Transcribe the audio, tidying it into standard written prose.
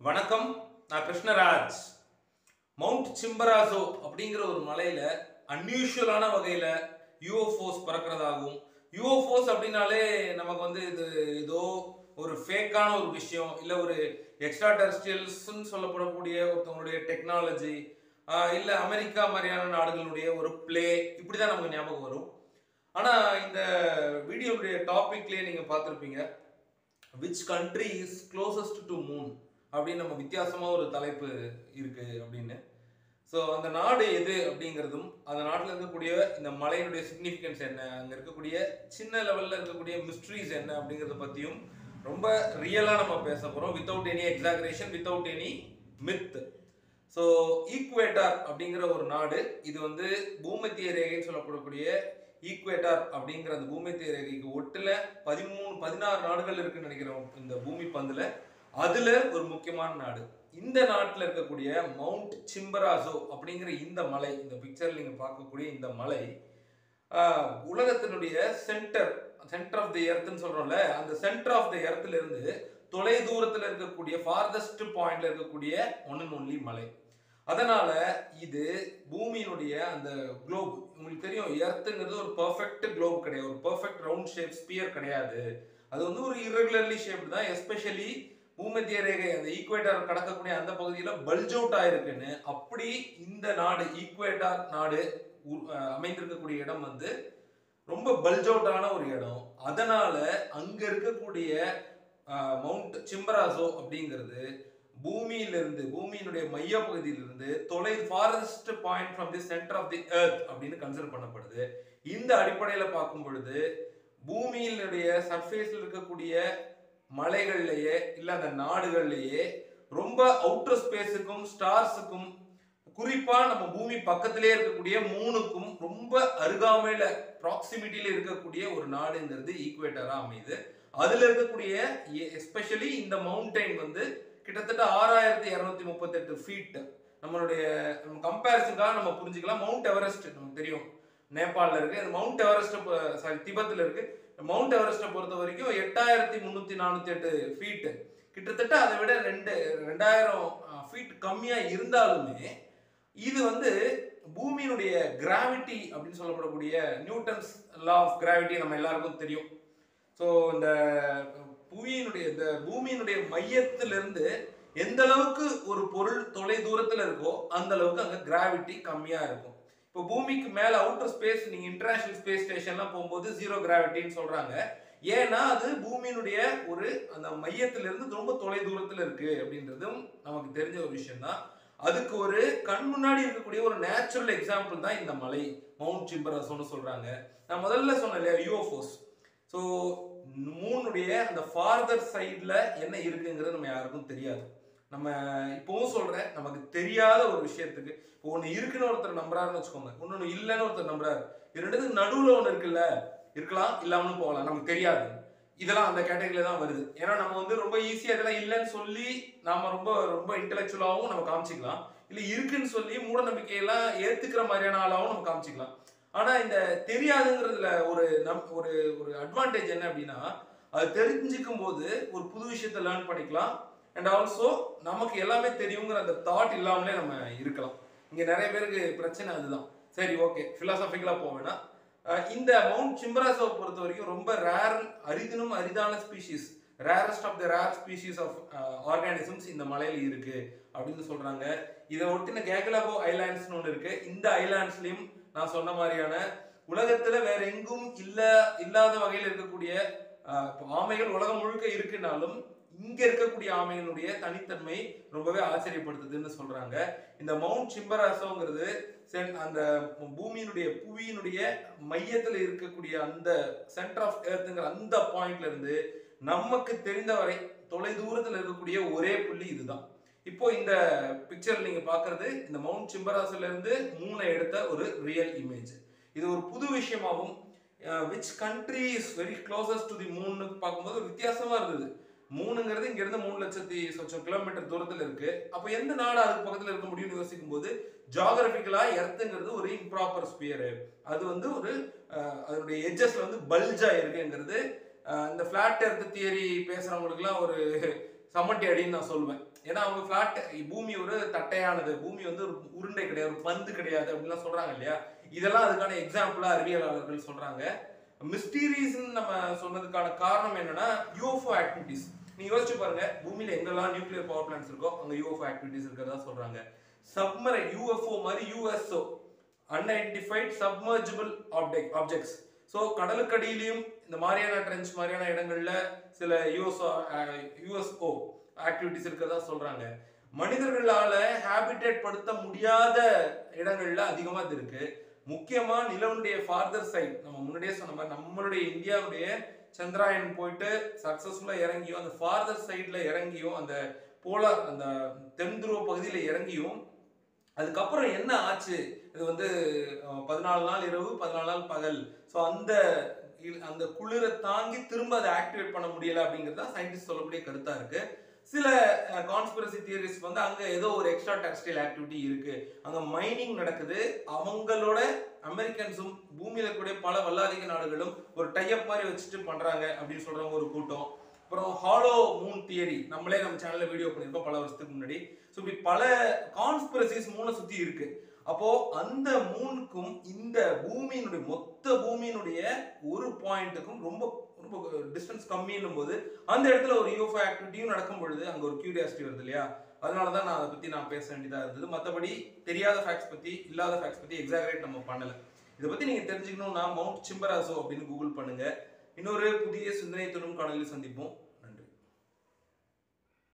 வணக்கம். நான் கிருஷ்ணராஜ். மவுண்ட் சிம்பராசோ அப்படிங்கிற ஒரு மலையில அன்யூஷுவலான வகையில யூஎஃப்ஓஸ் பறக்கிறதாகவும், யூஎஃப்ஓஸ் அப்படின்னாலே நமக்கு இது ஏதோ ஒரு ஃபேக்கான ஒரு விஷயம், இல்ல ஒரு எக்ஸ்ட்ரா டெரஸ்ட்ரியல்ஸ்ன்னு சொல்லப்படக்கூடிய ஒருத்தவங்களுடைய டெக்னாலஜி, இல்ல அமெரிக்கா மாதிரியான நாடுகளுடைய ஒரு பிளே, இப்படிதான் நமக்கு ஞாபகம் வரும். ஆனா இந்த வீடியோடைய டாபிக்லயே நீங்க பார்த்திருப்பீங்க, which country is closest to Moon அப்படின்னு நம்ம வித்தியாசமா ஒரு தலைப்பு இருக்கு அப்படின்னு. ஸோ அந்த நாடு எது அப்படிங்கிறதும், அந்த நாட்டில் இருக்கக்கூடிய இந்த மலையினுடைய சிக்னிஃபிகன்ஸ் என்ன, அங்கே இருக்கக்கூடிய சின்ன லெவலில் இருக்கக்கூடிய மிஸ்ட்ரிஸ் என்ன அப்படிங்கிறத பற்றியும் ரொம்ப ரியலாக நம்ம பேச போகிறோம், without any exaggeration, without any myth. So equator அப்படிங்கிற ஒரு நாடு, இது பூமத்திய ரேகைன்னு சொல்லப்படக்கூடிய ஈக்குவேட்டார் அப்படிங்கிற அந்த பூமத்திய ரேகைக்கு ஒட்டுல 16 நாடுகள் இருக்குன்னு நினைக்கிறோம் இந்த பூமி பந்துல. அதுல ஒரு முக்கியமான நாடு. இந்த நாட்டில் இருக்கக்கூடிய மவுண்ட் சிம்பராசோ அப்படிங்கிற இந்த மலை, இந்த பிக்சர்ல நீங்க பார்க்கக்கூடிய இந்த மலை உலகத்தினுடைய சென்டர் ஆஃப் தி எர்த்னு சொல்றோம்ல, அந்த சென்டர் ஆஃப் தி எர்த்ல இருந்து தொலை தூரத்தில் இருக்கக்கூடிய ஃபார்தஸ்ட் பாயிண்ட்ல இருக்கக்கூடிய ஒன் அண்ட் ஒன்லி மலை. அதனால இது பூமியினுடைய அந்த குளோப், உங்களுக்கு தெரியும் எர்த்துங்கிறது ஒரு பெர்ஃபெக்ட் குளோப் கிடையாது, ஒரு பெர்ஃபெக்ட் ரவுண்ட் ஷேப் ஸ்பியர் கிடையாது. அது ஒரு இரகுலர்லி ஷேப் தான். எஸ்பெஷலி பூமத்திய ரேகை அந்த ஈக்குவேட்டார் கடக்கக்கூடிய அந்த பகுதியில் பல்ஜ் அவுட் ஆயிருக்குன்னு, அப்படி இந்த நாடு ஈக்குவேட்டார் நாடு அமைந்திருக்கக்கூடிய இடம் ரொம்ப பல்ஜ் அவுட் ஆன ஒரு இடம். அதனால அங்க இருக்கக்கூடிய மவுண்ட் சிம்பராசோ அப்படிங்கிறது பூமியினுடைய மைய பகுதியிலிருந்து farthest point from the centre of the earth அப்படின்னு கன்சிடர் பண்ணப்படுது. இந்த அடிப்படையில பார்க்கும் பொழுது பூமியினுடைய சர்ஃபேஸ்ல இருக்கக்கூடிய மலைகள்லயே இல்ல அந்த நாடுகள்லயே ரொம்ப அவுட்டர் ஸ்பேஸுக்கும் ஸ்டார்ஸுக்கும், குறிப்பா நம்ம பூமி பக்கத்திலே இருக்கக்கூடிய மூணுக்கும் ரொம்ப அருகாமையில ப்ராக்சிமிட்டியில இருக்கக்கூடிய ஒரு நாடுங்கிறது ஈக்குவேட்டரா அமையுது. அதுல இருக்கக்கூடிய எஸ்பெஷலி இந்த மவுண்டைன் கிட்டத்தட்ட 6238 ஃபீட். நம்மளுடைய கம்பேரிசனுக்காக நம்ம புரிஞ்சுக்கலாம். மவுண்ட் எவரெஸ்ட் நமக்கு தெரியும் நேபாளில் இருக்கு, மவுண்ட் எவரெஸ்ட் திபெத்தில் இருக்கு. மவுண்ட் எவரெஸ்ட்டை பொறுத்த வரைக்கும் 8348 ஃபீட், கிட்டத்தட்ட அதை விட 2000 ஃபீட் கம்மியா இருந்தாலுமே இது பூமியினுடைய கிராவிட்டி அப்படின்னு சொல்லப்படக்கூடிய நியூட்டன்ஸ் லா ஆஃப் கிராவிட்டி நம்ம எல்லாருக்கும் தெரியும். ஸோ இந்த பூமியினுடைய மையத்திலிருந்து எந்த அளவுக்கு ஒரு பொருள் தொலை தூரத்துல இருக்கோ அந்த அளவுக்கு அங்க கிராவிட்டி கம்மியா இருக்கும். இப்போ பூமிக்கு மேல அவுட்டர் ஸ்பேஸ், நீங்க இன்டர்நேஷனல் ஸ்பேஸ் ஸ்டேஷன்லாம் போகும்போது ஜீரோ கிராவிட்டின்னு சொல்றாங்க. ஏன்னா அது பூமியினுடைய அந்த மையத்திலிருந்து ரொம்ப தொலை தூரத்துல இருக்கு அப்படின்றதும் நமக்கு தெரிஞ்ச ஒரு விஷயம் தான். அதுக்கு ஒரு கண் முன்னாடி இருக்கக்கூடிய ஒரு நேச்சுரல் எக்ஸாம்பிள் தான் இந்த மலை மவுண்ட் சிம்பராசோன்னு சொல்றாங்க. நான் முதல்ல சொன்னேன் இல்லையா, யூஎஃப்ஓஸ். ஸோ மூணுடைய அந்த ஃபார்தர் சைடில் என்ன இருக்குங்கிறது நம்ம யாருக்கும் தெரியாது. நம்ம இப்போவும் சொல்கிறேன், நமக்கு தெரியாத ஒரு விஷயத்துக்கு இப்போ ஒன்று இருக்குன்னு ஒருத்தர் நம்புறாருன்னு வச்சுக்கோங்க, இன்னொன்று இல்லைன்னு ஒருத்தர் நம்புறாரு. இது ரெண்டுத்துக்கு நடுவில் ஒன்று இருக்குல்ல, இருக்கலாம் இல்லாமலும் போகலாம், நமக்கு தெரியாது. இதெல்லாம் அந்த கேட்டகரியில தான் வருது. ஏன்னா நம்ம ரொம்ப ஈஸியாக இதெல்லாம் இல்லைன்னு சொல்லி நாம ரொம்ப ரொம்ப இன்டெலெக்சுவலாகவும் நம்ம காமிச்சிக்கலாம், இல்லை இருக்குன்னு சொல்லி மூட நம்பிக்கையெல்லாம் ஏற்றுக்கிற மாதிரியான ஆளாகவும் நம்ம காமிச்சிக்கலாம். ஆனா இந்த தெரியாதுங்கிறதுல ஒரு ஒரு அட்வான்டேஜ் என்ன அப்படின்னா, அது தெரிஞ்சுக்கும் போது ஒரு புது விஷயத்தை லேர்ன் பண்ணிக்கலாம். அண்ட் ஆல்சோ நமக்கு எல்லாமே தெரியுங்கிற அந்த தாட் இல்லாமலே நம்ம இருக்கலாம். இங்க நிறைய பேருக்கு பிரச்சனை அதுதான். சரி, ஓகே, பிலாசபிக்கலா போவேன்னா இந்த மவுண்ட் சிம்பராசோவை பொறுத்த வரைக்கும் ரொம்ப அரிதினும் அரிதான species, rarest of the rare species of organisms இந்த மலையில இருக்கு அப்படின்னு சொல்றாங்க. இதை ஒட்டின கேகலாகோ ஐலாண்ட்ஸ்னு ஒன்று இருக்கு. இந்த ஐலாண்ட்ஸ்லயும் நான் சொன்ன மாதிரியான உலகத்துல வேற எங்கும் இல்லாத வகையில் இருக்கக்கூடிய ஆமைகள் உலகம் முழுக்க இருக்குனாலும் இங்க இருக்கக்கூடிய ஆமைகளுடைய தனித்தன்மை ரொம்பவே ஆச்சரியப்படுத்துதுன்னு சொல்றாங்க. இந்த மவுண்ட் சிம்பராசோங்கிறது அந்த புவியினுடைய மையத்துல இருக்கக்கூடிய அந்த சென்டர் ஆஃப் எர்த்ங்கிற அந்த பாயிண்ட்ல இருந்து நமக்கு தெரிந்தவரை தொலை தூரத்தில் இருக்கக்கூடிய ஒரே புள்ளி இதுதான். இப்போ இந்த பிக்சர் நீங்க பாக்குறது இந்த மவுண்ட் சிம்பராசோல இருந்து மூணை எடுத்த ஒரு ரியல் இமேஜ். இது ஒரு புது விஷயமாகவும் which country is very closest to the moon பார்க்கும்போது ஒரு வித்தியாசமா இருந்தது. மூணுங்கிறது இங்க இருந்து 3 லட்சத்தி சொச்சம் கிலோமீட்டர் தூரத்துல இருக்கு. அப்ப எந்த நாடு அதுக்கு பக்கத்துல இருக்க முடியும்னு யோசிக்கும் போது ஜியோகிராபிக்கலா எர்த்துங்கிறது ஒரு இம்ப்ராப்பர் ஸ்பியர். அது ஒரு அதனுடைய எட்ஜஸ்ல பல்ஜா இருக்குங்கிறது இந்த பிளாட் எர்த் தியரி பேசுறவங்களுக்குலாம் ஒரு சமட்டி அடின்னு நான் சொல்லுவேன். ஏன்னா அவங்க ஃபிளாட், பூமி ஒரு தட்டையானது, பூமி வந்து ஒரு உருண்டை கிடையாது, ஒரு பந்து கிடையாது அப்படின்லாம் சொல்றாங்க இல்லையா. இதெல்லாம் அதுக்கான எக்ஸாம்பிளா அறிவியலாளர்கள் சொல்றாங்க. மிஸ்டீரியஸ் நம்ம சொன்னதுக்கான காரணம் என்னன்னா யூஎஃப்ஓ ஆக்டிவிட்டிஸ். நீங்க யோசிச்சு பாருங்க, பூமியில எங்கெல்லாம் நியூக்ளியர் பவர் பிளான்ட்ஸ் இருக்கோ அங்க யூஎஃப்ஓ ஆக்டிவிட்டிஸ் இருக்கிறதா சொல்றாங்க. சப்மரைன் யூஎஃப்ஓ மாதிரி யூஎஸ்ஓ அன்ஐடென்டிஃபைட் சப்மர்ஜிபிள் ஆப்ஜெக்ட்ஸ். ஸோ கடலுக்கடியிலையும் இந்த மாரியானா ட்ரென்ச் மாதிரியான இடங்கள்ல சில யூஎஸ்ஓ ஆக்டிவிட்டிஸ் இருக்கிறதா சொல்றாங்க. மனிதர்களால ஹேபிடேட் படுத்த முடியாத இடங்கள்ல அதிகமா இது இருக்கு. முக்கியமா நிலவுடைய ஃபார்தர் சைட், நம்ம முன்னாடியே சொன்ன மாதிரி நம்மளுடைய இந்தியாவுடைய சந்திராயன் போயிட்டு சக்சஸ்ஃபுல்லா இறங்கியும் அந்த ஃபார்தர் சைட்ல இறங்கியும் அந்த போலார் அந்த தென் துருவ பகுதியில இறங்கியும் அதுக்கப்புறம் என்ன ஆச்சு, இது வந்து 14 நாள் இரவு 14 நாள் பகல். ஸோ அந்த குளிரை தாங்கி திரும்ப அதை ஆக்டிவேட் பண்ண முடியல அப்படிங்கிறது சயின்டிஸ்ட் சொல்லக்கூடிய கருத்தா இருக்கு. சில கான்ஸ்பிரசி தியரிஸ் வந்து அங்க ஏதோ ஒரு எக்ஸ்ட்ரா டெரஸ்ட்ரியல் ஆக்டிவிட்டி இருக்கு, அங்க மைனிங் நடக்குது, அவங்களோட அமெரிக்கன்ஸும் பூமியில கூட பல வல்லாதிக்க நாடுகளும் ஒரு டைப் மாதிரி வச்சுட்டு பண்றாங்க அப்படின்னு சொல்றவங்க ஒரு கூட்டம். அப்புறம் ஹாலோ மூன் தியரி, நம்மளே நம்ம சேனல்ல வீடியோ பண்ணிருக்கோம் பல வருஷத்துக்கு முன்னாடி. ஸோ இப்படி பல கான்ஸ்பிரசிஸ் மூணை சுத்தி இருக்கு. அப்போ அந்த மூணுக்கும் இந்த பூமியினுடைய மொத்த பூமியினுடைய ஒரு பாயிண்ட்டுக்கும் ரொம்ப ரொம்ப டிஸ்டன்ஸ் கம்மின்னும் போது அந்த இடத்துல ஒரு யூஎஃப்ஓ ஆக்டிவிட்டியும் நடக்கும் பொழுது அங்க ஒரு கியூரியாசிட்டி வருது இல்லையா. அதனாலதான் நான் அதை பத்தி நான் பேச வேண்டியதா இருந்தது. மற்றபடி தெரியாத ஃபேக்ட்ஸ் பத்தி இல்லாத ஃபேக்ட்ஸ் பத்தி எக்ஸாகரேட் நம்ம பண்ணல. இதை பத்தி நீங்க தெரிஞ்சுக்கணும்னா மவுண்ட் சிம்பராசோ அப்படின்னு கூகுள் பண்ணுங்க. இன்னொரு புதிய சிந்தனை தொடும் காணொலியில் சந்திப்போம்.